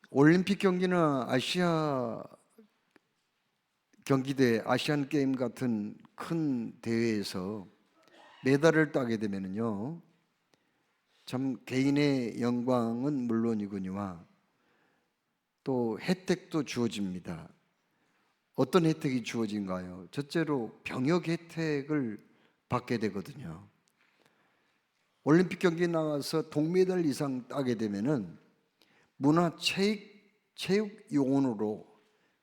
올림픽 경기나 아시아 경기대, 아시안 게임 같은 큰 대회에서 메달을 따게 되면요, 참 개인의 영광은 물론이거니와 또 혜택도 주어집니다. 어떤 혜택이 주어진가요? 첫째로 병역 혜택을 받게 되거든요. 올림픽 경기에 나가서 동메달 이상 따게 되면은 체육 요원으로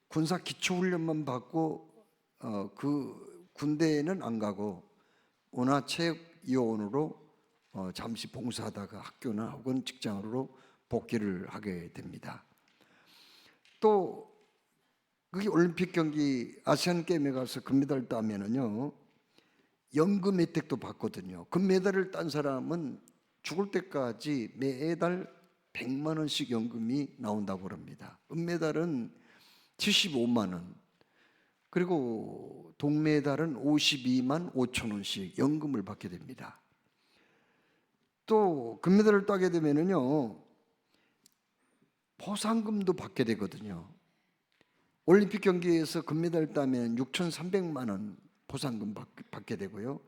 군사 기초훈련만 받고 그 군대에는 안 가고 문화체육 요원으로 잠시 봉사하다가 학교나 혹은 직장으로 복귀를 하게 됩니다. 또 그게 올림픽 경기 아시안 게임에 가서 금메달 따면은요, 연금 혜택도 받거든요. 금메달을 딴 사람은 죽을 때까지 매달 100만 원씩 연금이 나온다고 합니다. 은메달은 75만 원, 그리고 동메달은 52만 5천 원씩 연금을 받게 됩니다. 또 금메달을 따게 되면은요, 포상금도 받게 되거든요. 올림픽 경기에서 금메달 따면 6,300만 원 포상금 받게 되고요.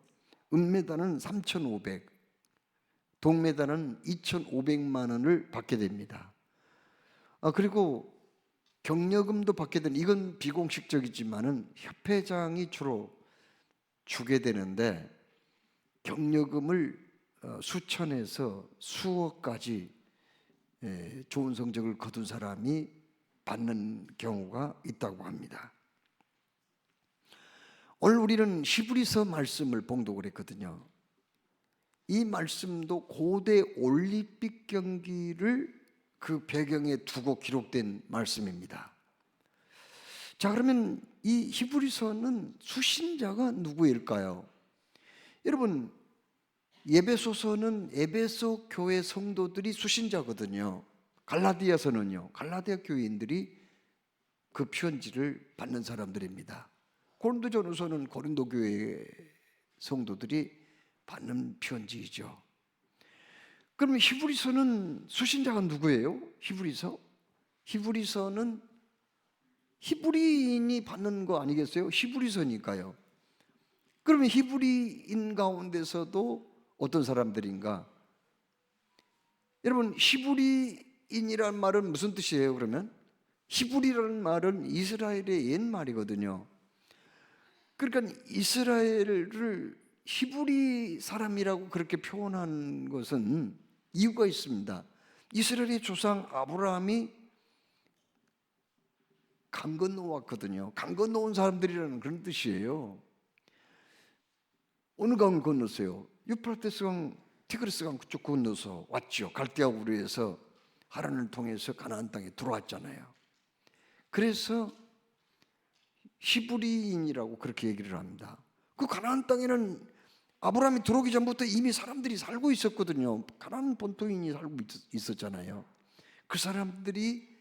은메달은 3,500, 동메달은 2,500만 원을 받게 됩니다. 그리고 격려금도 받게 되는, 이건 비공식적이지만은 협회장이 주로 주게 되는데, 격려금을 수천에서 수억까지 좋은 성적을 거둔 사람이 받는 경우가 있다고 합니다. 오늘 우리는 히브리서 말씀을 봉독을 했거든요. 이 말씀도 고대 올림픽 경기를 그 배경에 두고 기록된 말씀입니다. 자, 그러면 이 히브리서는 수신자가 누구일까요? 여러분, 에베소서는 에베소 교회 성도들이 수신자거든요. 갈라디아서는요, 갈라디아 교인들이 그 편지를 받는 사람들입니다. 고린도전서는 고린도 교회 성도들이 받는 편지이죠. 그러면 히브리서는 수신자가 누구예요? 히브리서는 히브리인이 받는 거 아니겠어요? 히브리서니까요. 그러면 히브리인 가운데서도 어떤 사람들인가? 여러분, 히브리인이란 말은 무슨 뜻이에요? 그러면 히브리라는 말은 이스라엘의 옛말이거든요. 그러니까 이스라엘을 히브리 사람이라고 그렇게 표현한 것은 이유가 있습니다. 이스라엘의 조상 아브라함이 강 건너왔거든요. 강 건너온 사람들이라는 그런 뜻이에요. 어느 강을 건넜어요? 유프라테스 강, 티그리스 강 그쪽 건너서 왔죠. 갈대아 우르에서 하란을 통해서 가나안 땅에 들어왔잖아요. 그래서 히브리인이라고 그렇게 얘기를 합니다. 그 가나안 땅에는 아브라함이 들어오기 전부터 이미 사람들이 살고 있었거든요. 가나안 본토인이 살고 있었잖아요. 그 사람들이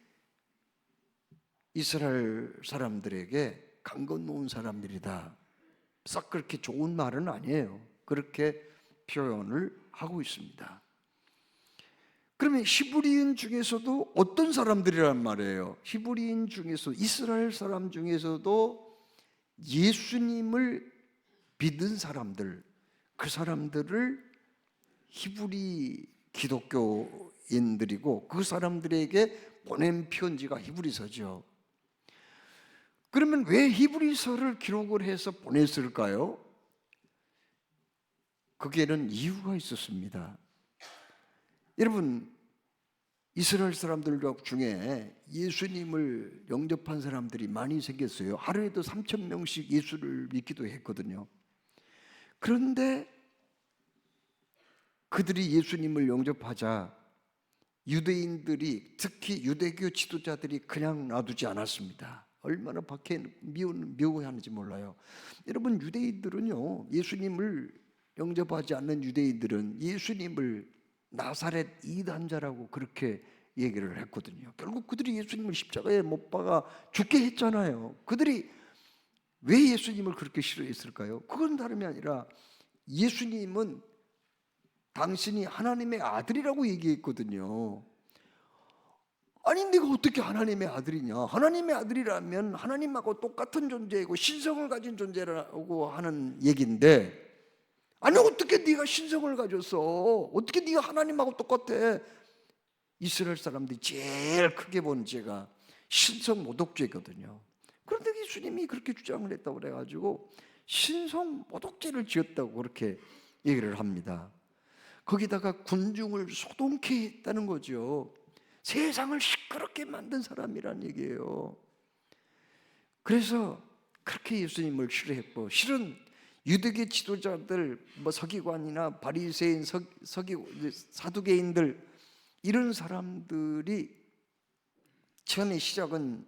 이스라엘 사람들에게 강 건너온 사람들이다. 싹 그렇게 좋은 말은 아니에요. 그렇게 표현을 하고 있습니다. 그러면 히브리인 중에서도 어떤 사람들이란 말이에요? 히브리인 중에서, 이스라엘 사람 중에서도 예수님을 믿은 사람들, 그 사람들을 히브리 기독교인들이고 그 사람들에게 보낸 편지가 히브리서죠. 그러면 왜 히브리서를 기록을 해서 보냈을까요? 거기에는 이유가 있었습니다. 여러분, 이스라엘 사람들 중에 예수님을 영접한 사람들이 많이 생겼어요. 하루에도 3,000명씩 예수를 믿기도 했거든요. 그런데 그들이 예수님을 영접하자 유대인들이, 특히 유대교 지도자들이 그냥 놔두지 않았습니다. 얼마나 미워하는지 몰라요. 여러분, 유대인들은요, 예수님을 영접하지 않는 유대인들은 예수님을 나사렛 이단자라고 그렇게 얘기를 했거든요. 결국 그들이 예수님을 십자가에 못 박아 죽게 했잖아요. 그들이 왜 예수님을 그렇게 싫어했을까요? 그건 다름이 아니라 예수님은 당신이 하나님의 아들이라고 얘기했거든요. 아니 네가 어떻게 하나님의 아들이냐? 하나님의 아들이라면 하나님하고 똑같은 존재이고 신성을 가진 존재라고 하는 얘기인데, 아니 어떻게 네가 신성을 가졌어? 어떻게 네가 하나님하고 똑같아? 이스라엘 사람들이 제일 크게 본 죄가 신성 모독죄거든요. 그런데 예수님이 그렇게 주장을 했다고 그래가지고 신성 모독죄를 지었다고 그렇게 얘기를 합니다. 거기다가 군중을 소동케 했다는 거죠. 세상을 시끄럽게 만든 사람이란 얘기예요. 그래서 그렇게 예수님을 싫어했고, 실은 유대계 지도자들, 뭐 서기관이나 바리새인, 사두개인들, 이런 사람들이 처음에 시작은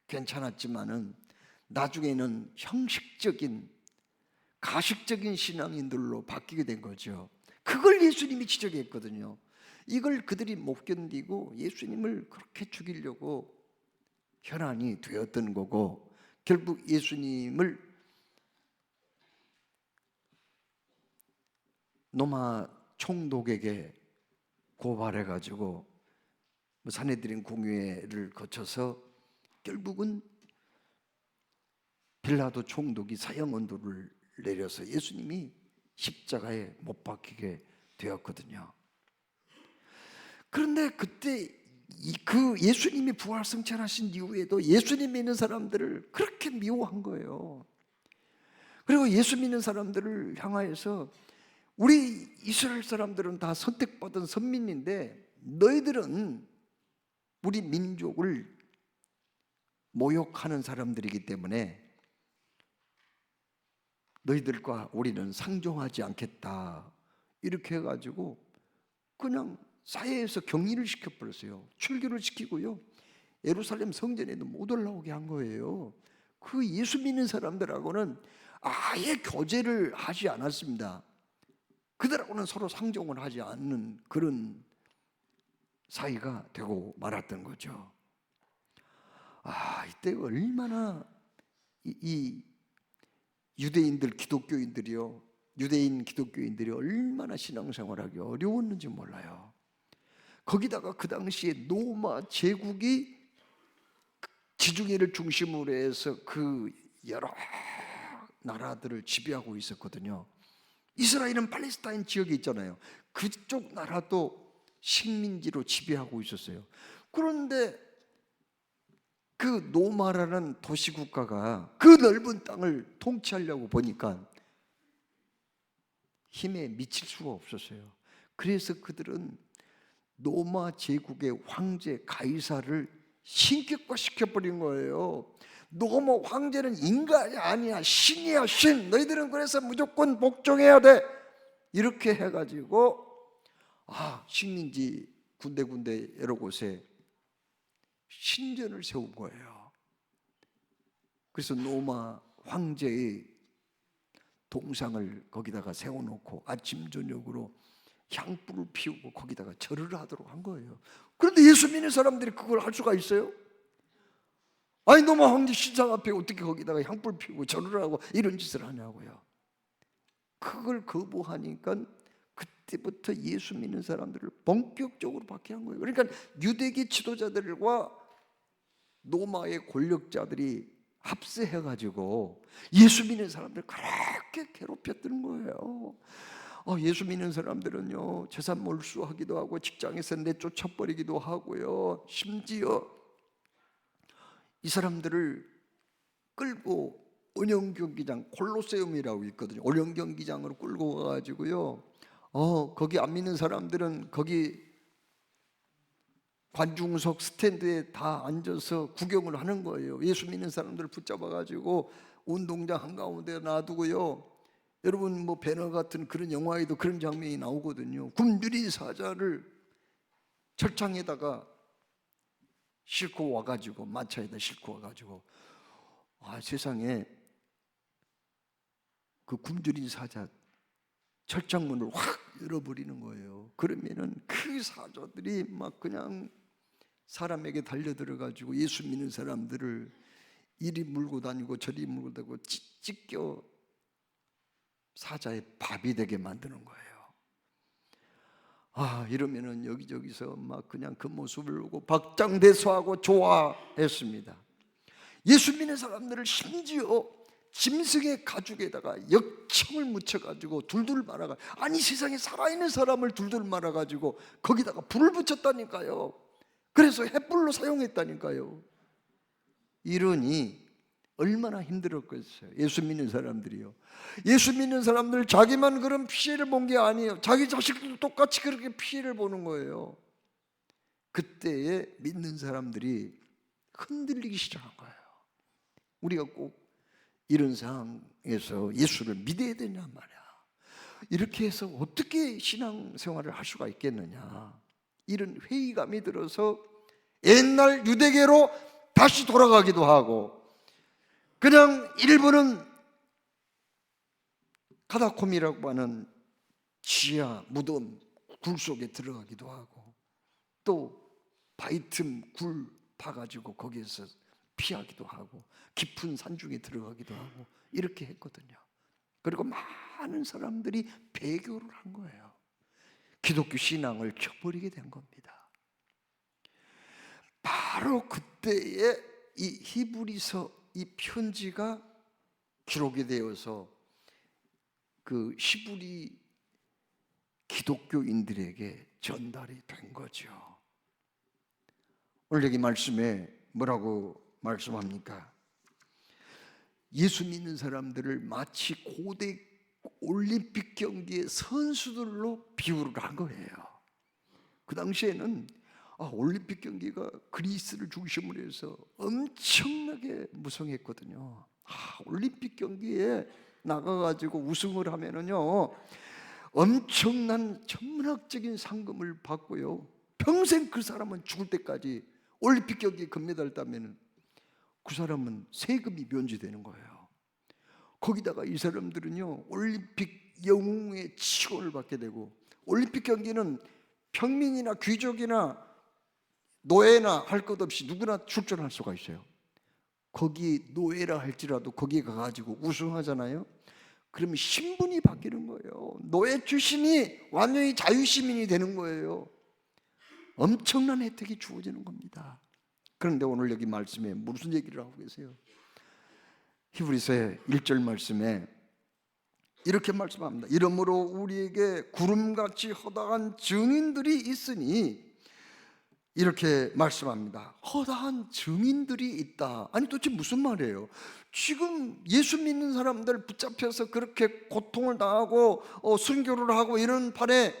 괜찮았지만은 나중에는 형식적인 가식적인 신앙인들로 바뀌게 된 거죠. 그걸 예수님이 지적했거든요. 이걸 그들이 못 견디고 예수님을 그렇게 죽이려고 혈안이 되었던 거고, 결국 예수님을 노마 총독에게 고발해가지고 산헤드린 공회를 거쳐서 결국은 빌라도 총독이 사형 언도를 내려서 예수님이 십자가에 못 박히게 되었거든요. 그런데 그때 그 예수님이 부활 승천하신 이후에도 예수님 믿는 사람들을 그렇게 미워한 거예요. 그리고 예수 믿는 사람들을 향하여서 우리 이스라엘 사람들은 다 선택받은 선민인데 너희들은 우리 민족을 모욕하는 사람들이기 때문에 너희들과 우리는 상종하지 않겠다, 이렇게 해가지고 그냥 사회에서 격리를 시켜버렸어요. 출교를 시키고요, 예루살렘 성전에도 못 올라오게 한 거예요. 그 예수 믿는 사람들하고는 아예 교제를 하지 않았습니다. 그들하고는 서로 상종을 하지 않는 그런 사이가 되고 말았던 거죠. 이때 얼마나 이 유대인들 기독교인들이요, 유대인 기독교인들이 얼마나 신앙생활하기 어려웠는지 몰라요. 거기다가 그 당시에 로마 제국이 지중해를 중심으로 해서 그 여러 나라들을 지배하고 있었거든요. 이스라엘은 팔레스타인 지역에 있잖아요. 그쪽 나라도 식민지로 지배하고 있었어요. 그런데 그 로마라는 도시국가가 그 넓은 땅을 통치하려고 보니까 힘에 미칠 수가 없었어요. 그래서 그들은 로마 제국의 황제 가이사를 신격화시켜버린 거예요. 로마 황제는 인간이 아니야, 신이야, 신. 너희들은 그래서 무조건 복종해야 돼. 이렇게 해가지고 식민지 군데군데 여러 곳에 신전을 세운 거예요. 그래서 로마 황제의 동상을 거기다가 세워놓고 아침 저녁으로 향불을 피우고 거기다가 절을 하도록 한 거예요. 그런데 예수 믿는 사람들이 그걸 할 수가 있어요? 아니 로마 황제 신상 앞에 어떻게 거기다가 향불 피우고 절을 하고 이런 짓을 하냐고요. 그걸 거부하니까 그때부터 예수 믿는 사람들을 본격적으로 박해한 거예요. 그러니까 유대계 지도자들과 로마의 권력자들이 합세해가지고 예수 믿는 사람들을 그렇게 괴롭혔던 거예요. 예수 믿는 사람들은요, 재산 몰수하기도 하고 직장에서 내쫓아버리기도 하고요, 심지어 이 사람들을 끌고 은영 경기장, 콜로세움이라고 있거든요. 은영 경기장으로 끌고 가가지고요, 거기 안 믿는 사람들은 거기 관중석 스탠드에 다 앉아서 구경을 하는 거예요. 예수 믿는 사람들을 붙잡아가지고 운동장 한가운데 놔두고요. 여러분 뭐 배너 같은 그런 영화에도 그런 장면이 나오거든요. 굶주린 사자를 철창에다가 싣고 와가지고, 마차에다 싣고 와가지고, 세상에 그 굶주린 사자 철창문을 확 열어버리는 거예요. 그러면은 그 사자들이 막 그냥 사람에게 달려들어가지고 예수 믿는 사람들을 이리 물고 다니고 저리 물고 다니고 찢겨 사자의 밥이 되게 만드는 거예요. 이러면은 여기저기서 막 그냥 그 모습을 보고 박장대소하고 좋아했습니다. 예수 믿는 사람들을 심지어 짐승의 가죽에다가 역청을 묻혀가지고 둘둘 말아가, 아니 세상에 살아있는 사람을 둘둘 말아가지고 거기다가 불을 붙였다니까요. 그래서 횃불로 사용했다니까요. 이러니 얼마나 힘들었겠어요. 예수 믿는 사람들이요. 예수 믿는 사람들 자기만 그런 피해를 본 게 아니에요. 자기 자식도 똑같이 그렇게 피해를 보는 거예요. 그때에 믿는 사람들이 흔들리기 시작한 거예요. 우리가 꼭 이런 상황에서 예수를 믿어야 되냐 말이야. 이렇게 해서 어떻게 신앙생활을 할 수가 있겠느냐, 이런 회의감이 들어서 옛날 유대계로 다시 돌아가기도 하고, 그냥 일부는 카다콤이라고 하는 지하 무덤 굴 속에 들어가기도 하고, 또 바위 틈 굴 파가지고 거기에서 피하기도 하고, 깊은 산중에 들어가기도 하고, 이렇게 했거든요. 그리고 많은 사람들이 배교를 한 거예요. 기독교 신앙을 켜버리게 된 겁니다. 바로 그때에 이 히브리서 이 편지가 기록이 되어서 그 히브리 기독교인들에게 전달이 된 거죠. 오늘 여기 말씀에 뭐라고 말씀합니까? 예수 믿는 사람들을 마치 고대 올림픽 경기의 선수들로 비유를 한 거예요. 그 당시에는 올림픽 경기가 그리스를 중심으로 해서 엄청나게 무성했거든요. 올림픽 경기에 나가가지고 우승을 하면은요, 엄청난 천문학적인 상금을 받고요, 평생 그 사람은 죽을 때까지 올림픽 경기에 금메달 따면은 그 사람은 세금이 면제되는 거예요. 거기다가 이 사람들은요, 올림픽 영웅의 칭호를 받게 되고, 올림픽 경기는 평민이나 귀족이나 노예나 할 것 없이 누구나 출전할 수가 있어요. 거기 노예라 할지라도 거기 가가지고 우승하잖아요. 그러면 신분이 바뀌는 거예요. 노예 출신이 완전히 자유시민이 되는 거예요. 엄청난 혜택이 주어지는 겁니다. 그런데 오늘 여기 말씀에 무슨 얘기를 하고 계세요? 히브리서의 1절 말씀에 이렇게 말씀합니다. 이러므로 우리에게 구름같이 허다한 증인들이 있으니, 이렇게 말씀합니다. 허다한 증인들이 있다. 아니 도대체 무슨 말이에요? 지금 예수 믿는 사람들 붙잡혀서 그렇게 고통을 당하고 순교를 하고 이런 판에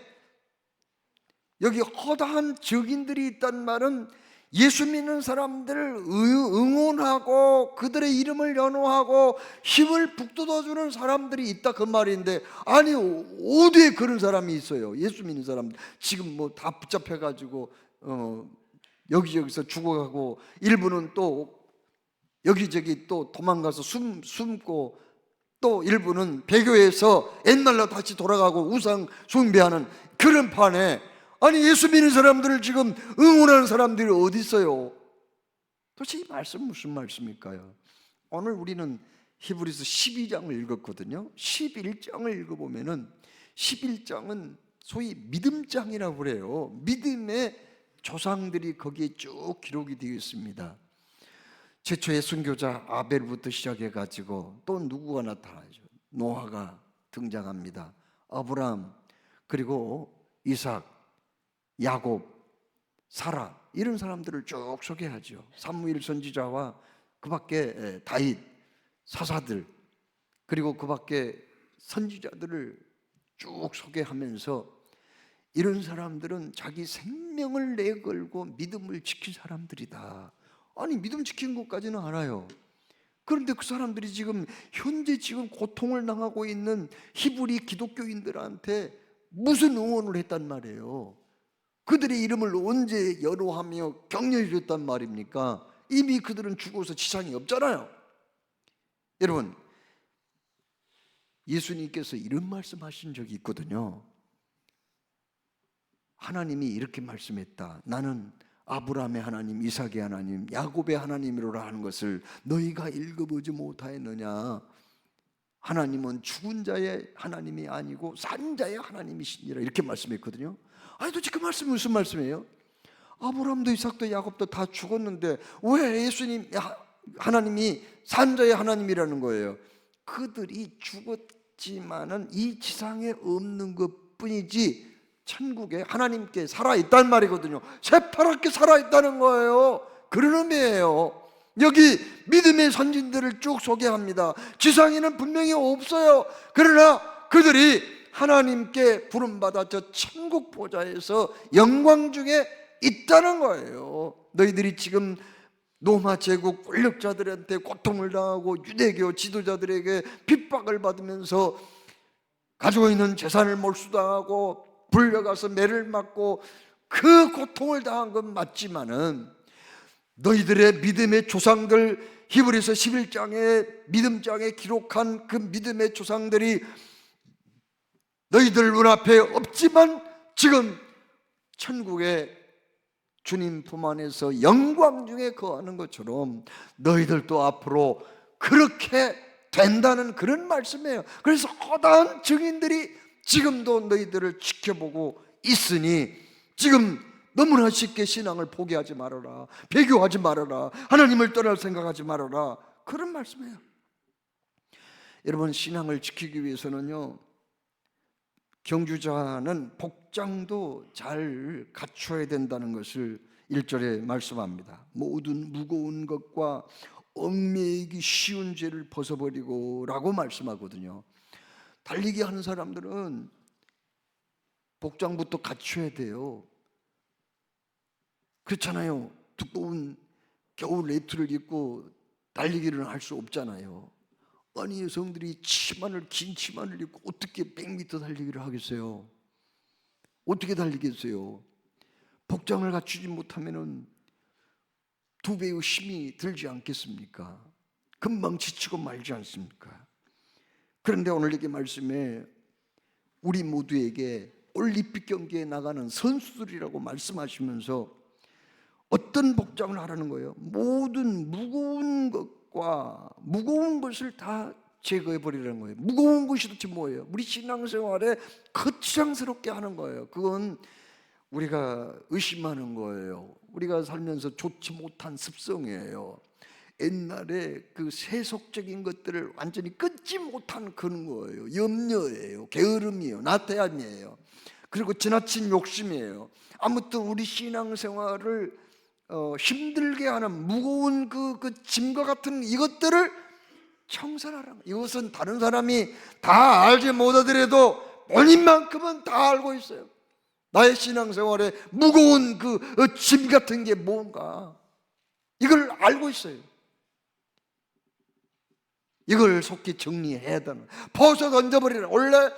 여기 허다한 증인들이 있다는 말은 예수 믿는 사람들을 응원하고 그들의 이름을 연호하고 힘을 북돋아주는 사람들이 있다, 그 말인데, 아니 어디에 그런 사람이 있어요? 예수 믿는 사람들 지금 뭐 다 붙잡혀가지고 여기저기서 죽어가고, 일부는 또 여기저기 또 도망가서 숨고, 또 일부는 배교해서 옛날로 다시 돌아가고 우상 숭배하는 그런 판에, 아니 예수 믿는 사람들을 지금 응원하는 사람들이 어디 있어요? 도대체 이 말씀 무슨 말씀일까요? 오늘 우리는 히브리서 12장을 읽었거든요. 11장을 읽어보면은 11장은 소위 믿음장이라고 그래요. 믿음의 조상들이 거기에 쭉 기록이 되어 있습니다. 최초의 순교자 아벨부터 시작해가지고 또 누구가 나타나죠? 노아가 등장합니다. 아브라함, 그리고 이삭, 야곱, 사라, 이런 사람들을 쭉 소개하죠. 사무엘 선지자와 그 밖에 다윗, 사사들, 그리고 그 밖에 선지자들을 쭉 소개하면서 이런 사람들은 자기 생명을 내걸고 믿음을 지킨 사람들이다. 아니 믿음 지킨 것까지는 알아요. 그런데 그 사람들이 지금 현재 지금 고통을 당하고 있는 히브리 기독교인들한테 무슨 응원을 했단 말이에요? 그들의 이름을 언제 연호하며 격려해 줬단 말입니까? 이미 그들은 죽어서 지장이 없잖아요. 여러분, 예수님께서 이런 말씀하신 적이 있거든요. 하나님이 이렇게 말씀했다. 나는 아브라함의 하나님, 이삭의 하나님, 야곱의 하나님이로라 하는 것을 너희가 읽어보지 못하였느냐? 하나님은 죽은 자의 하나님이 아니고 산 자의 하나님이시니라, 이렇게 말씀했거든요. 아니 도대체 그 말씀이 무슨 말씀이에요? 아브라함도 이삭도 야곱도 다 죽었는데 왜 예수님 하나님이 산자의 하나님이라는 거예요? 그들이 죽었지만은 이 지상에 없는 것뿐이지 천국에 하나님께 살아있단 말이거든요. 새파랗게 살아있다는 거예요. 그런 의미예요. 여기 믿음의 선진들을 쭉 소개합니다. 지상에는 분명히 없어요. 그러나 그들이 하나님께 부름받아 저 천국 보좌에서 영광 중에 있다는 거예요. 너희들이 지금 로마 제국 권력자들한테 고통을 당하고 유대교 지도자들에게 핍박을 받으면서 가지고 있는 재산을 몰수당하고 불려가서 매를 맞고 그 고통을 당한 건 맞지만은 너희들의 믿음의 조상들, 히브리서 11장에 믿음장에 기록한 그 믿음의 조상들이 너희들 눈앞에 없지만 지금 천국에 주님 품 안에서 영광 중에 거하는 것처럼 너희들도 앞으로 그렇게 된다는 그런 말씀이에요. 그래서 거대한 증인들이 지금도 너희들을 지켜보고 있으니 지금 너무나 쉽게 신앙을 포기하지 말아라, 배교하지 말아라, 하나님을 떠날 생각하지 말아라, 그런 말씀이에요. 여러분, 신앙을 지키기 위해서는요, 경주자는 복장도 잘 갖춰야 된다는 것을 1절에 말씀합니다. 모든 무거운 것과 얽매이기 쉬운 죄를 벗어버리고 라고 말씀하거든요. 달리기 하는 사람들은 복장부터 갖춰야 돼요. 그렇잖아요. 두꺼운 겨울 레이트를 입고 달리기를 할 수 없잖아요. 아니, 여성들이 긴 치마를 입고 어떻게 100m 달리기를 하겠어요? 어떻게 달리겠어요? 복장을 갖추지 못하면은 2배의 힘이 들지 않겠습니까? 금방 지치고 말지 않습니까? 그런데 오늘 여기 말씀에 우리 모두에게 올림픽 경기에 나가는 선수들이라고 말씀하시면서 어떤 복장을 하라는 거예요? 모든 무거운 것과 무거운 것을 다 제거해 버리라는 거예요. 무거운 것이 도대체 뭐예요? 우리 신앙생활에 거창스럽게 하는 거예요. 그건 우리가 의심하는 거예요. 우리가 살면서 좋지 못한 습성이에요. 옛날에 그 세속적인 것들을 완전히 끊지 못한 그런 거예요. 염려예요, 게으름이에요, 나태함이에요, 그리고 지나친 욕심이에요. 아무튼 우리 신앙생활을 힘들게 하는 무거운 그 짐과 같은 이것들을 청산하라는 거예요. 이것은 다른 사람이 다 알지 못하더라도 본인만큼은 다 알고 있어요. 나의 신앙생활에 무거운 그 짐 같은 게 뭔가 이걸 알고 있어요. 이걸 속히 정리해야 되는, 벗어 던져버리라. 원래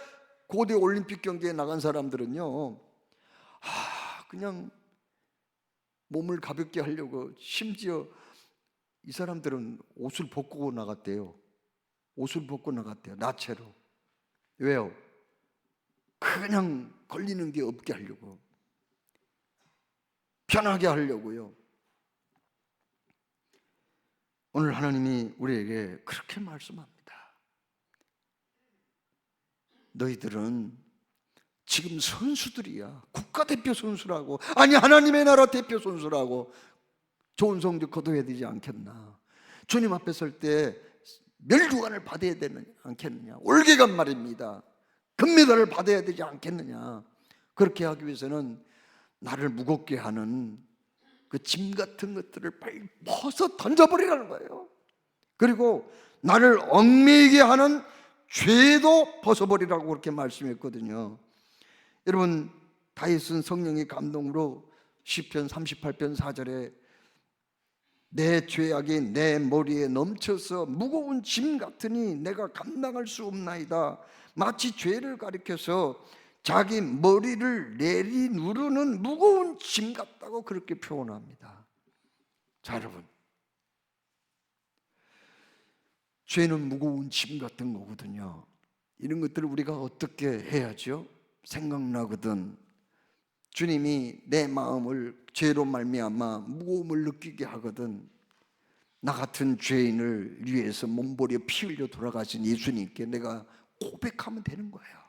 고대 올림픽 경기에 나간 사람들은요, 그냥 몸을 가볍게 하려고, 심지어 이 사람들은 옷을 벗고 나갔대요. 옷을 벗고 나갔대요, 나체로. 왜요? 그냥 걸리는 게 없게 하려고, 편하게 하려고요. 오늘 하나님이 우리에게 그렇게 말씀합니다. 너희들은 지금 선수들이야. 국가대표 선수라고, 아니 하나님의 나라 대표 선수라고 좋은 성적 거둬야 되지 않겠나? 주님 앞에 설 때 멸류관을 받아야 되지 않겠느냐? 올개간 말입니다. 금메달을 받아야 되지 않겠느냐? 그렇게 하기 위해서는 나를 무겁게 하는 그 짐 같은 것들을 빨리 벗어 던져버리라는 거예요. 그리고 나를 얽매이게 하는 죄도 벗어버리라고 그렇게 말씀했거든요. 여러분, 다윗은 성령의 감동으로 시편 38편 4절에 내 죄악이 내 머리에 넘쳐서 무거운 짐 같으니 내가 감당할 수 없나이다. 마치 죄를 가리켜서 자기 머리를 내리누르는 무거운 짐 같다고 그렇게 표현합니다. 자, 여러분, 죄는 무거운 짐 같은 거거든요. 이런 것들을 우리가 어떻게 해야죠? 생각나거든. 주님이 내 마음을 죄로 말미암아 무거움을 느끼게 하거든. 나 같은 죄인을 위해서 몸버려 피 흘려 돌아가신 예수님께 내가 고백하면 되는 거예요.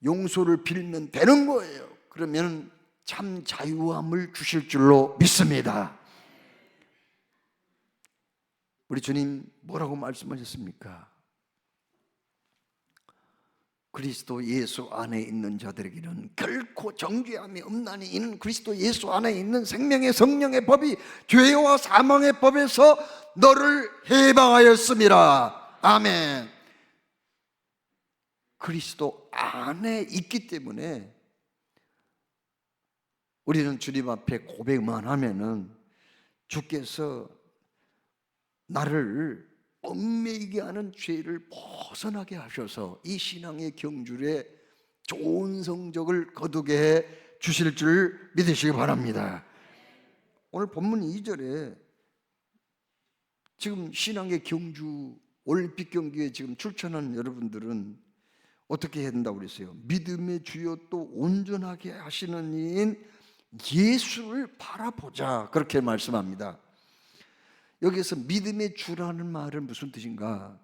용서를 빌면 되는 거예요. 그러면 참 자유함을 주실 줄로 믿습니다. 우리 주님 뭐라고 말씀하셨습니까? 그리스도 예수 안에 있는 자들에게는 결코 정죄함이 없나니 이는 그리스도 예수 안에 있는 생명의 성령의 법이 죄와 사망의 법에서 너를 해방하였음이라. 아멘. 그리스도 안에 있기 때문에 우리는 주님 앞에 고백만 하면은 주께서 나를 얽매이게 하는 죄를 벗어나게 하셔서 이 신앙의 경줄에 좋은 성적을 거두게 해 주실 줄 믿으시기 바랍니다. 오늘 본문 2절에 지금 신앙의 경주 올림픽 경기에 지금 출전한 여러분들은 어떻게 해야 된다고 그랬어요? 믿음의 주여 또 온전하게 하시는 이인 예수를 바라보자, 그렇게 말씀합니다. 여기서 믿음의 주라는 말은 무슨 뜻인가?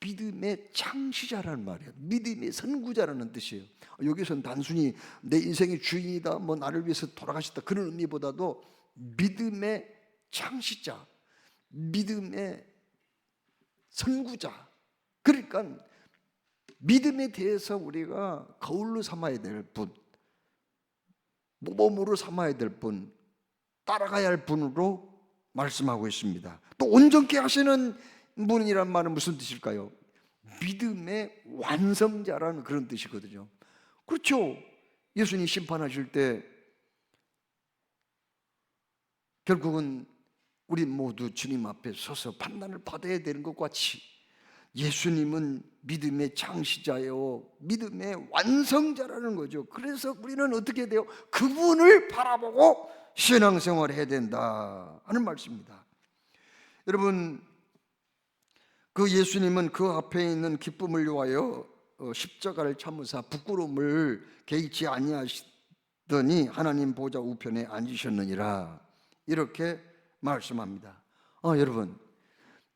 믿음의 창시자라는 말이에요. 믿음의 선구자라는 뜻이에요. 여기서는 단순히 내 인생의 주인이다, 뭐 나를 위해서 돌아가셨다, 그런 의미보다도 믿음의 창시자, 믿음의 선구자. 그러니까 믿음에 대해서 우리가 거울로 삼아야 될 분, 모범으로 삼아야 될 분, 따라가야 할 분으로 말씀하고 있습니다. 또 온전케 하시는 분이란 말은 무슨 뜻일까요? 믿음의 완성자라는 그런 뜻이거든요. 그렇죠. 예수님 심판하실 때 결국은 우리 모두 주님 앞에 서서 판단을 받아야 되는 것 같이 예수님은 믿음의 창시자요, 믿음의 완성자라는 거죠. 그래서 우리는 어떻게 돼요? 그분을 바라보고 신앙생활을 해야 된다 하는 말씀입니다. 여러분, 그 예수님은 그 앞에 있는 기쁨을 위하여 십자가를 참으사 부끄러움을 개의치 아니하시더니 하나님 보좌 우편에 앉으셨느니라, 이렇게 말씀합니다. 여러분,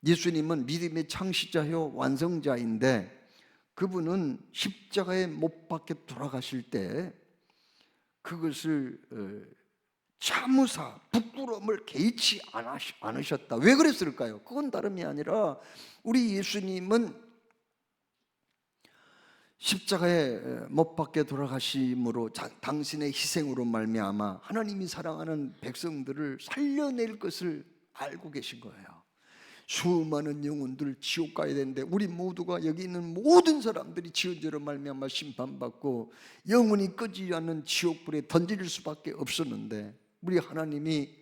예수님은 믿음의 창시자요 완성자인데 그분은 십자가에 못 박혀 돌아가실 때 그것을 참으사 부끄러움을 개의치 않으셨다. 왜 그랬을까요? 그건 다름이 아니라 우리 예수님은 십자가에 못 박혀 돌아가심으로 당신의 희생으로 말미암아 하나님이 사랑하는 백성들을 살려낼 것을 알고 계신 거예요. 수많은 영혼들 지옥 가야 되는데 우리 모두가, 여기 있는 모든 사람들이 지은죄로 말미암아 심판받고 영원히 끄지 않는 지옥불에 던질 수밖에 없었는데 우리 하나님이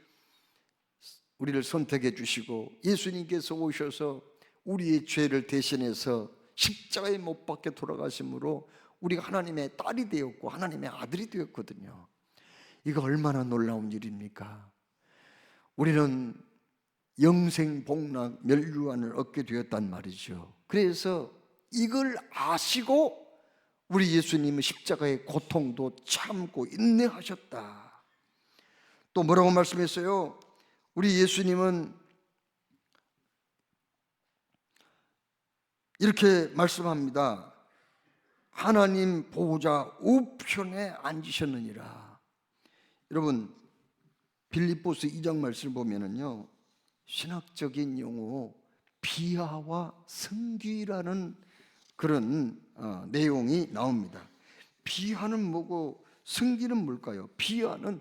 우리를 선택해 주시고 예수님께서 오셔서 우리의 죄를 대신해서 십자가에 못 박혀 돌아가심으로 우리가 하나님의 딸이 되었고 하나님의 아들이 되었거든요. 이거 얼마나 놀라운 일입니까? 우리는 영생 복락 멸류관을 얻게 되었단 말이죠. 그래서 이걸 아시고 우리 예수님은 십자가의 고통도 참고 인내하셨다. 또 뭐라고 말씀했어요? 우리 예수님은 이렇게 말씀합니다. 하나님 보좌 우편에 앉으셨느니라. 여러분, 빌립보서 2장 말씀을 보면은요, 신학적인 용어 비하와 승귀라는 그런 내용이 나옵니다. 비하는 뭐고 승귀는 뭘까요? 비하는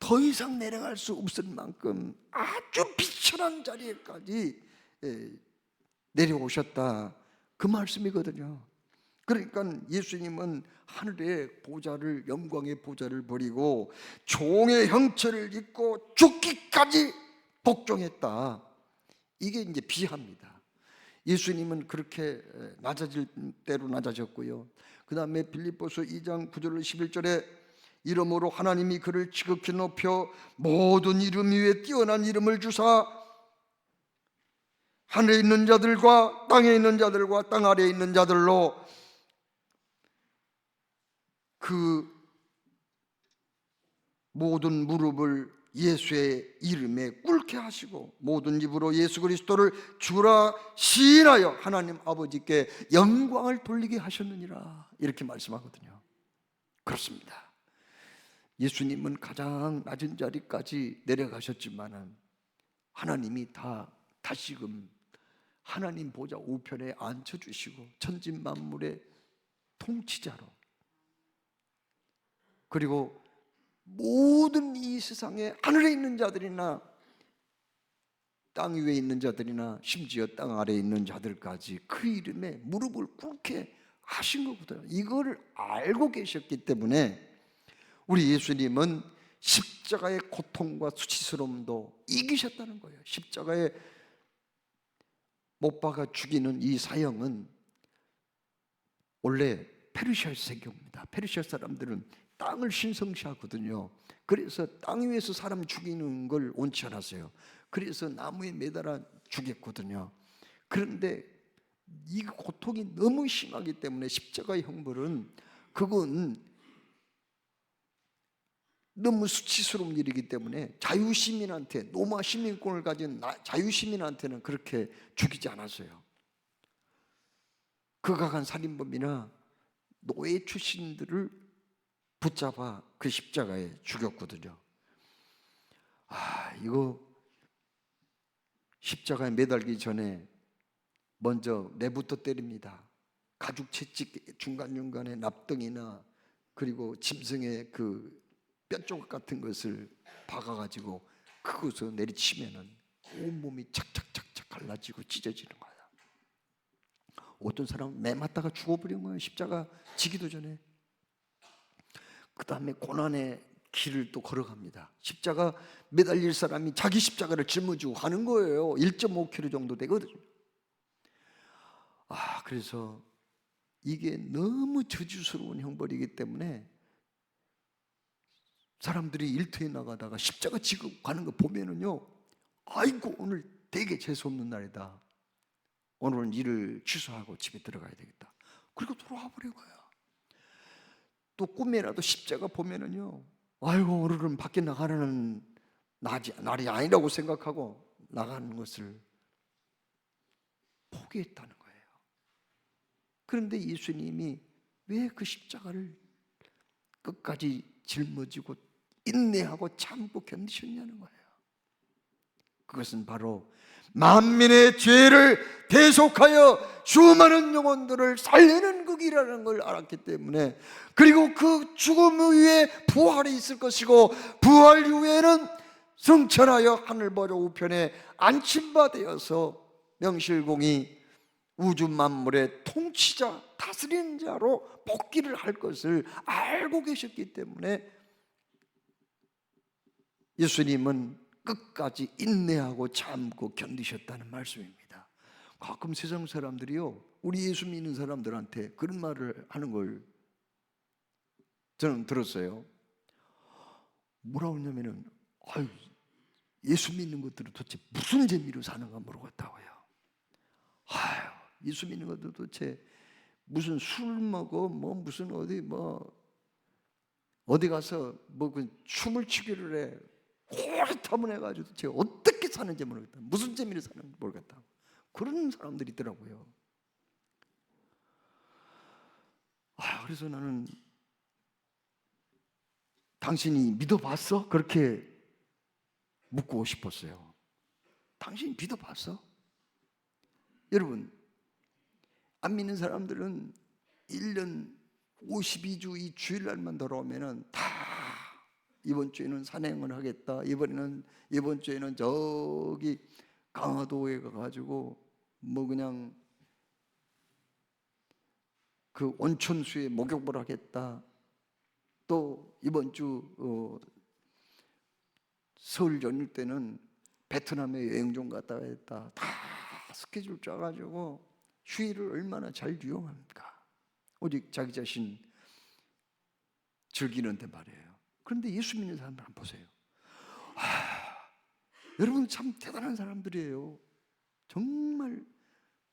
더 이상 내려갈 수 없을 만큼 아주 비천한 자리에까지 내려오셨다, 그 말씀이거든요. 그러니까 예수님은 하늘의 보좌를, 영광의 보좌를 버리고 종의 형체를 입고 죽기까지 복종했다. 이게 이제 비하입니다. 예수님은 그렇게 낮아질 대로 낮아졌고요. 그 다음에 빌립보서 2장 9절 11절에 이름으로 하나님이 그를 지극히 높여 모든 이름 위에 뛰어난 이름을 주사 하늘에 있는 자들과 땅에 있는 자들과 땅 아래에 있는 자들로 그 모든 무릎을 예수의 이름에 꿇게 하시고 모든 입으로 예수 그리스도를 주라 시인하여 하나님 아버지께 영광을 돌리게 하셨느니라, 이렇게 말씀하거든요. 그렇습니다. 예수님은 가장 낮은 자리까지 내려가셨지만은 하나님이 다시금 하나님 보좌 우편에 앉혀주시고 천진 만물의 통치자로, 그리고 모든 이 세상에 하늘에 있는 자들이나 땅 위에 있는 자들이나 심지어 땅 아래에 있는 자들까지 그 이름에 무릎을 꿇게 하신 거거든요. 이걸 알고 계셨기 때문에 우리 예수님은 십자가의 고통과 수치스러움도 이기셨다는 거예요. 십자가에 못 박아 죽이는 이 사형은 원래 페르시아에서 생깁니다. 페르시아 사람들은 땅을 신성시하거든요. 그래서 땅 위에서 사람 죽이는 걸 원치 않았어요. 그래서 나무에 매달아 죽였거든요. 그런데 이 고통이 너무 심하기 때문에 십자가의 형벌은, 그건 너무 수치스러운 일이기 때문에 자유시민한테, 로마 시민권을 가진 자유시민한테는 그렇게 죽이지 않았어요. 극악한 살인범이나 노예 출신들을 붙잡아 그 십자가에 죽였거든요. 이거 십자가에 매달기 전에 먼저 매부터 때립니다. 가죽 채찍 중간중간에 납덩이나 그리고 짐승의 그 뼈조각 같은 것을 박아가지고 그것을 내리치면은 온몸이 착착착착 갈라지고 찢어지는 거야. 어떤 사람은 매 맞다가 죽어버린 거예요. 십자가 지기도 전에. 그 다음에 고난의 길을 또 걸어갑니다. 십자가 매달릴 사람이 자기 십자가를 짊어지고 가는 거예요. 1.5km 정도 되거든요. 그래서 이게 너무 저주스러운 형벌이기 때문에 사람들이 일터에 나가다가 십자가 지고 가는 거 보면은요, 아이고 오늘 되게 재수없는 날이다, 오늘은 일을 취소하고 집에 들어가야 되겠다, 그리고 돌아와 버린 거야. 또 꿈에라도 십자가 보면은요, 아이고 오늘은 밖에 나가는 날이 아니라고 생각하고 나가는 것을 포기했다는 거예요. 그런데 예수님이 왜 그 십자가를 끝까지 짊어지고 인내하고 참고 견디셨냐는 거예요. 그것은 바로 만민의 죄를 대속하여 수많은 영혼들을 살리는 그 길이라는 걸 알았기 때문에, 그리고 그 죽음 후에 부활이 있을 것이고 부활 이후에는 성천하여 하늘보좌 우편에 앉힌바 되어서 명실공히 우주 만물의 통치자, 다스리는 자로 복귀를 할 것을 알고 계셨기 때문에 예수님은 끝까지 인내하고 참고 견디셨다는 말씀입니다. 가끔 세상 사람들이요, 우리 예수 믿는 사람들한테 그런 말을 하는 걸 저는 들었어요. 뭐라고 하냐면은, 예수 믿는 것들은 도대체 무슨 재미로 사는가 모르겠다고요. 예수 믿는 것도 도대체 무슨 술 먹어, 무슨 어디 가서 그 춤을 추기를 해, 고리타분 해가지고 도대체 어떻게 사는지 모르겠다, 무슨 재미로 사는지 모르겠다, 그런 사람들이 있더라고요. 그래서 나는 당신이 믿어봤어? 그렇게 묻고 싶었어요. 당신이 믿어봤어? 여러분, 안 믿는 사람들은 1년 52주 이 주일날만 돌아오면은 다 이번 주에는 산행을 하겠다, 이번 주에는 저기 강화도에 가가지고 그냥 그 온천수에 목욕을 하겠다, 또 이번 주 설 연휴 때는 베트남에 여행 좀 갔다 와야겠다, 다 스케줄 짜가지고 휴일을 얼마나 잘 이용합니까? 오직 자기 자신 즐기는데 말이에요. 그런데 예수 믿는 사람들 한번 보세요. 여러분 참 대단한 사람들이에요. 정말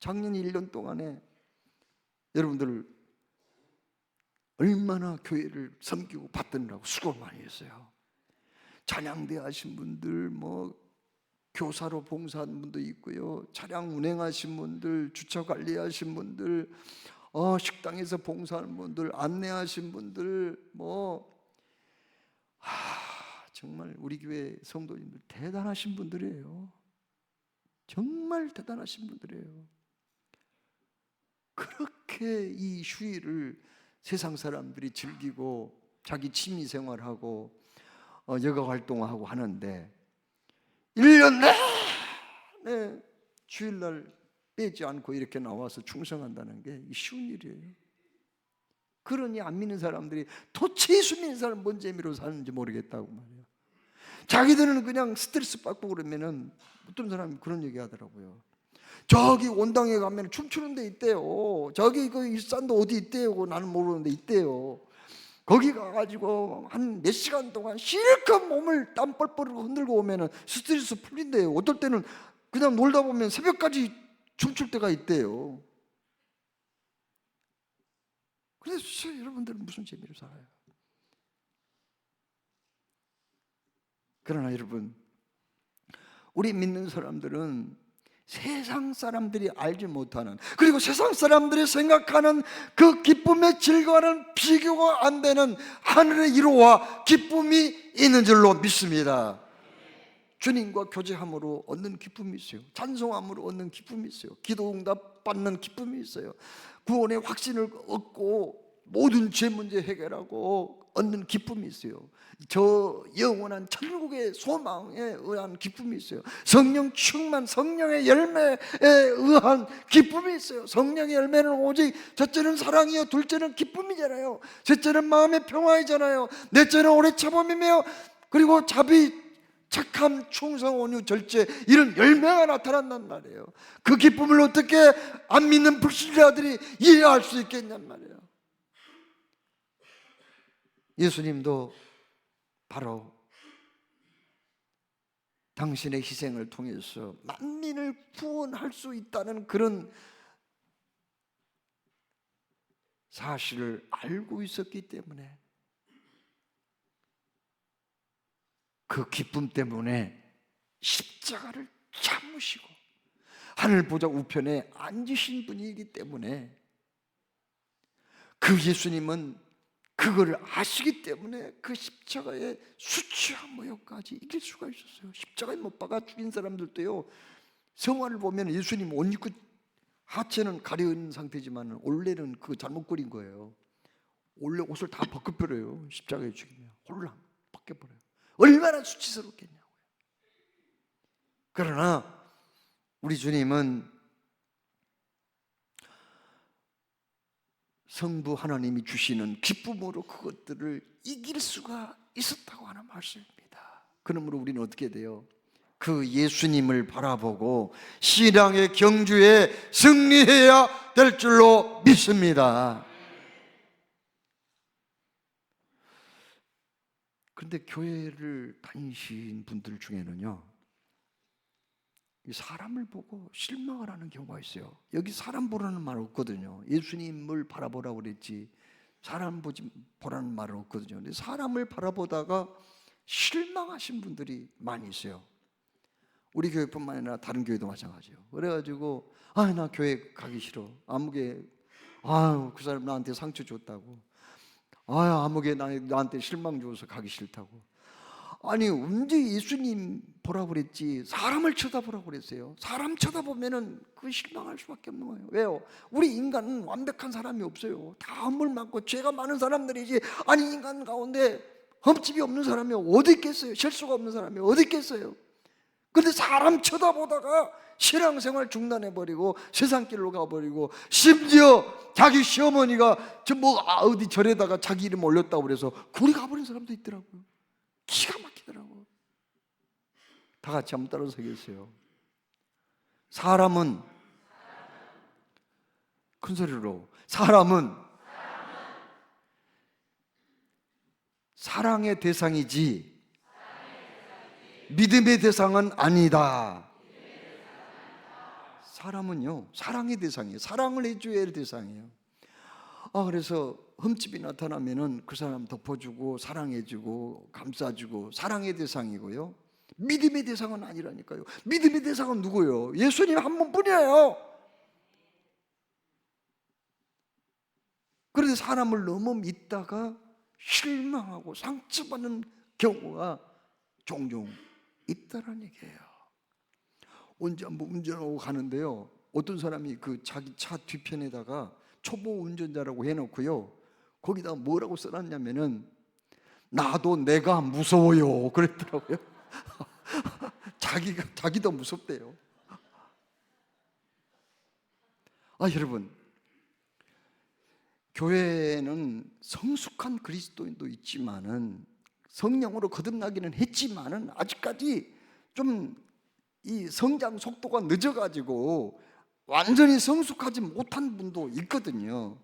작년 1년 동안에 여러분들 얼마나 교회를 섬기고 받드느라고 수고를 많이 했어요. 찬양대 하신 분들, 교사로 봉사한 분도 있고요, 차량 운행하신 분들, 주차 관리하신 분들, 식당에서 봉사하는 분들, 안내하신 분들, 정말 우리 교회 성도님들 대단하신 분들이에요. 정말 대단하신 분들이에요. 그렇게 이 휴일을 세상 사람들이 즐기고 자기 취미 생활하고 여가 활동하고 하는데 1년 내내 주일날 빼지 않고 이렇게 나와서 충성한다는 게 쉬운 일이에요. 그러니 안 믿는 사람들이 도대체 예수 믿는 사람 뭔 재미로 사는지 모르겠다고 말이에요. 자기들은 그냥 스트레스 받고 그러면은 어떤 사람이 그런 얘기 하더라고요. 저기 원당에 가면 춤추는 데 있대요. 저기 그 일산도 어디 있대요. 나는 모르는데 있대요. 거기 가가지고 한 몇 시간 동안 실컷 몸을 땀 뻘뻘 흔들고 오면은 스트레스 풀린대요. 어떨 때는 그냥 놀다 보면 새벽까지 춤출 때가 있대요. 그래서 여러분들은 무슨 재미로 살아요? 그러나 여러분, 우리 믿는 사람들은 세상 사람들이 알지 못하는, 그리고 세상 사람들이 생각하는 그 기쁨의 질과는 비교가 안 되는 하늘의 위로와 기쁨이 있는 줄로 믿습니다. 주님과 교제함으로 얻는 기쁨이 있어요. 찬송함으로 얻는 기쁨이 있어요. 기도 응답 받는 기쁨이 있어요. 구원의 확신을 얻고 모든 죄 문제 해결하고 얻는 기쁨이 있어요. 저 영원한 천국의 소망에 의한 기쁨이 있어요. 성령 충만, 성령의 열매에 의한 기쁨이 있어요. 성령의 열매는 오직 첫째는 사랑이요, 둘째는 기쁨이잖아요. 셋째는 마음의 평화이잖아요. 넷째는 오래 참음이며, 그리고 자비, 착함, 충성, 온유, 절제, 이런 열매가 나타난단 말이에요. 그 기쁨을 어떻게 안 믿는 불신자들이 이해할 수 있겠냔 말이에요. 예수님도 바로 당신의 희생을 통해서 만민을 구원할 수 있다는 그런 사실을 알고 있었기 때문에, 그 기쁨 때문에 십자가를 참으시고 하늘 보좌 우편에 앉으신 분이기 때문에, 그 예수님은 그걸 아시기 때문에 그 십자가의 수치와 모욕까지 이길 수가 있었어요. 십자가에 못 박아 죽인 사람들도요, 성화를 보면 예수님 옷 입고 하체는 가려있는 상태지만 원래는 그 잘못 그린 거예요. 원래 옷을 다 벗겨버려요. 십자가에 죽이면 홀랑 벗겨버려요. 얼마나 수치스럽겠냐고요. 그러나 우리 주님은 성부 하나님이 주시는 기쁨으로 그것들을 이길 수가 있었다고 하는 말씀입니다. 그러므로 우리는 어떻게 돼요? 그 예수님을 바라보고 신앙의 경주에 승리해야 될 줄로 믿습니다. 그런데 교회를 다니신 분들 중에는요, 사람을 보고 실망을 하는 경우가 있어요. 여기 사람 보라는 말 없거든요. 예수님을 바라보라고 그랬지 사람 보라는 말은 없거든요. 근데 사람을 바라보다가 실망하신 분들이 많이 있어요. 우리 교회뿐만 아니라 다른 교회도 마찬가지예요. 그래가지고 나 교회 가기 싫어. 아무개 그 사람 나한테 상처 줬다고, 아무개 나한테 실망 줘서 가기 싫다고. 아니, 언제 예수님 보라고 그랬지 사람을 쳐다보라고 그랬어요? 사람 쳐다보면은 그 실망할 수밖에 없는 거예요. 왜요? 우리 인간은 완벽한 사람이 없어요. 다 허물 많고 죄가 많은 사람들이지, 아니 인간 가운데 흠집이 없는 사람이 어디 있겠어요? 실수가 없는 사람이 어디 있겠어요? 그런데 사람 쳐다보다가 신앙생활 중단해버리고 세상길로 가버리고, 심지어 자기 시어머니가 어디 절에다가 자기 이름 올렸다고 그래서 굴이 가버린 사람도 있더라고요. 기가 막히더라고. 다 같이 한번 따라서 하겠어요. 사람은, 큰 소리로, 사람은 사랑의 대상이지 믿음의 대상은 아니다. 사람은요, 사랑의 대상이에요. 사랑을 해줘야 할 대상이에요. 그래서 흠집이 나타나면은 그 사람 덮어주고 사랑해주고 감싸주고 사랑의 대상이고요, 믿음의 대상은 아니라니까요. 믿음의 대상은 누구예요? 예수님 한 분뿐이에요. 그런데 사람을 너무 믿다가 실망하고 상처받는 경우가 종종 있다라는 얘기예요. 언제 한번 운전하고 가는데요, 어떤 사람이 그 자기 차 뒤편에다가 초보 운전자라고 해놓고요, 거기다가 뭐라고 써놨냐면은 나도 내가 무서워요 그랬더라고요. 자기도 무섭대요. 여러분, 교회에는 성숙한 그리스도인도 있지만은, 성령으로 거듭나기는 했지만은 아직까지 좀 이 성장 속도가 늦어가지고 완전히 성숙하지 못한 분도 있거든요.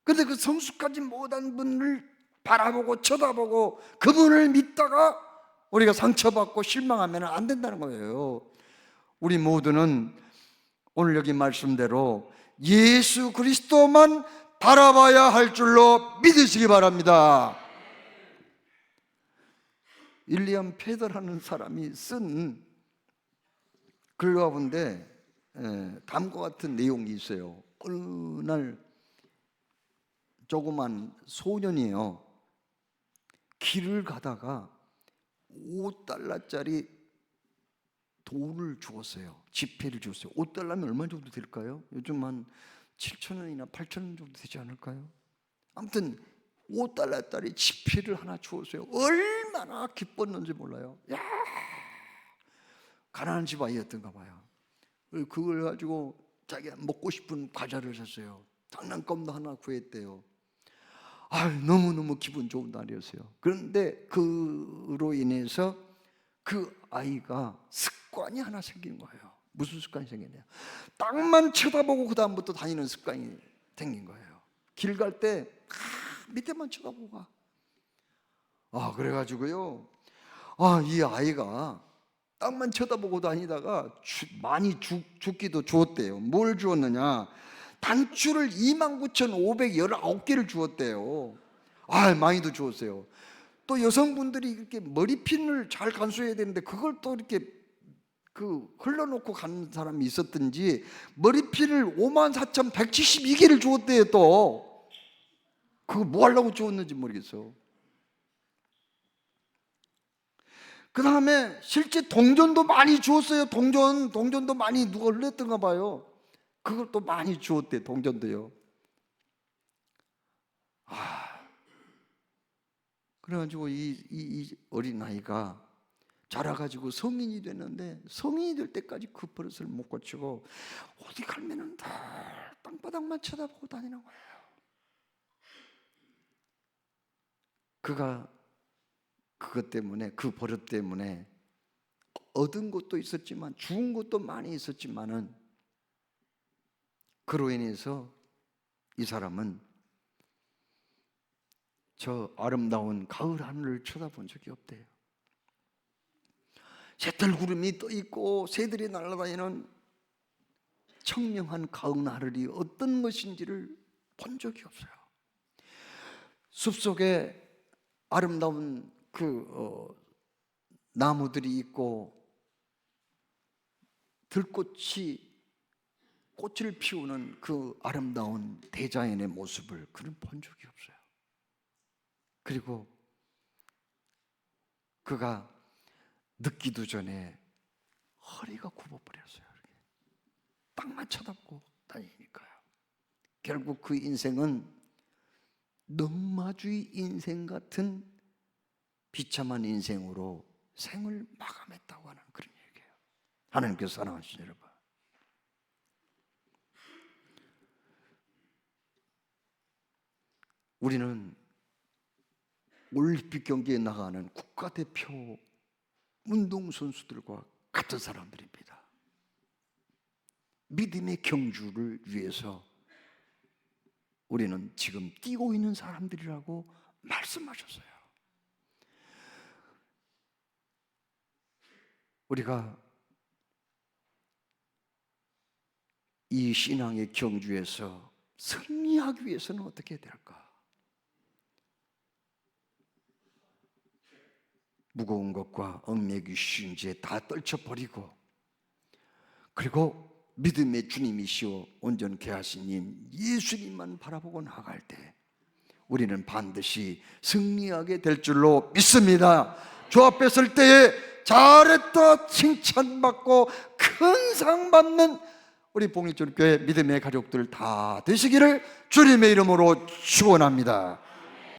그런데 그 성숙하지 못한 분을 바라보고 쳐다보고 그분을 믿다가 우리가 상처받고 실망하면 안 된다는 거예요. 우리 모두는 오늘 여기 말씀대로 예수 그리스도만 바라봐야 할 줄로 믿으시기 바랍니다. 윌리엄 페더라는 사람이 쓴 글 가운데 다음과 같은 내용이 있어요. 어느 날 조그만 소년이에요, 길을 가다가 5달러짜리 돈을 주었어요. 지폐를 주었어요. 5달러면 얼마 정도 될까요? 요즘 한 7,000원이나 8,000원 정도 되지 않을까요? 아무튼 5달러짜리 지폐를 하나 주었어요. 얼마나 기뻤는지 몰라요. 야, 가난한 집 아이였던가 봐요. 그걸 가지고 자기가 먹고 싶은 과자를 샀어요. 장난감도 하나 구했대요. 너무너무 기분 좋은 날이었어요. 그런데 그로 인해서 그 아이가 습관이 하나 생긴 거예요. 무슨 습관이 생겼냐? 땅만 쳐다보고 그 다음부터 다니는 습관이 생긴 거예요. 길 갈 때 밑에만 쳐다보고 가. 그래가지고요, 이 아이가 땅만 쳐다보고 다니다가 많이 죽기도 주었대요. 뭘 주었느냐? 단추를 29,519개를 주었대요. 많이도 주었어요. 또 여성분들이 이렇게 머리핀을 잘 간수해야 되는데 그걸 또 이렇게 흘러놓고 가는 사람이 있었든지 머리핀을 54,172개를 주었대요. 또 그거 뭐 하려고 주었는지 모르겠어. 그 다음에 실제 동전도 많이 주었어요. 동전도 많이 누가 흘렸던가 봐요. 그걸 또 많이 주었대, 동전도요. 그래가지고 이 어린아이가 자라가지고 성인이 됐는데, 성인이 될 때까지 그 버릇을 못 고치고 어디 가면은 다 땅바닥만 쳐다보고 다니는 거예요. 그가 그것 때문에, 그 버릇 때문에 얻은 것도 있었지만 죽은 것도 많이 있었지만은, 그로 인해서 이 사람은 저 아름다운 가을 하늘을 쳐다본 적이 없대요. 새털구름이 떠 있고 새들이 날아다니는 청명한 가을 하늘이 어떤 것인지를 본 적이 없어요. 숲속에 아름다운 나무들이 있고 들꽃이 꽃을 피우는 그 아름다운 대자연의 모습을 그는 본 적이 없어요. 그리고 그가 늦기도 전에 허리가 굽어버렸어요. 땅만 쳐다보고 다니니까요. 결국 그 인생은 넉마주의 인생 같은 비참한 인생으로 생을 마감했다고 하는 그런 얘기예요. 하나님께서 사랑하시는 여러분, 우리는 올림픽 경기에 나가는 국가대표 운동선수들과 같은 사람들입니다. 믿음의 경주를 위해서 우리는 지금 뛰고 있는 사람들이라고 말씀하셨어요. 우리가 이 신앙의 경주에서 승리하기 위해서는 어떻게 해야 될까? 무거운 것과 얽매기 쉬운 죄 다 떨쳐버리고, 그리고 믿음의 주님이시오 온전케 하신 님 예수님만 바라보고 나아갈 때 우리는 반드시 승리하게 될 줄로 믿습니다. 주 앞에 설 때에 잘했다 칭찬받고 큰 상 받는 우리 봉일주교회 믿음의 가족들 다 되시기를 주님의 이름으로 축원합니다.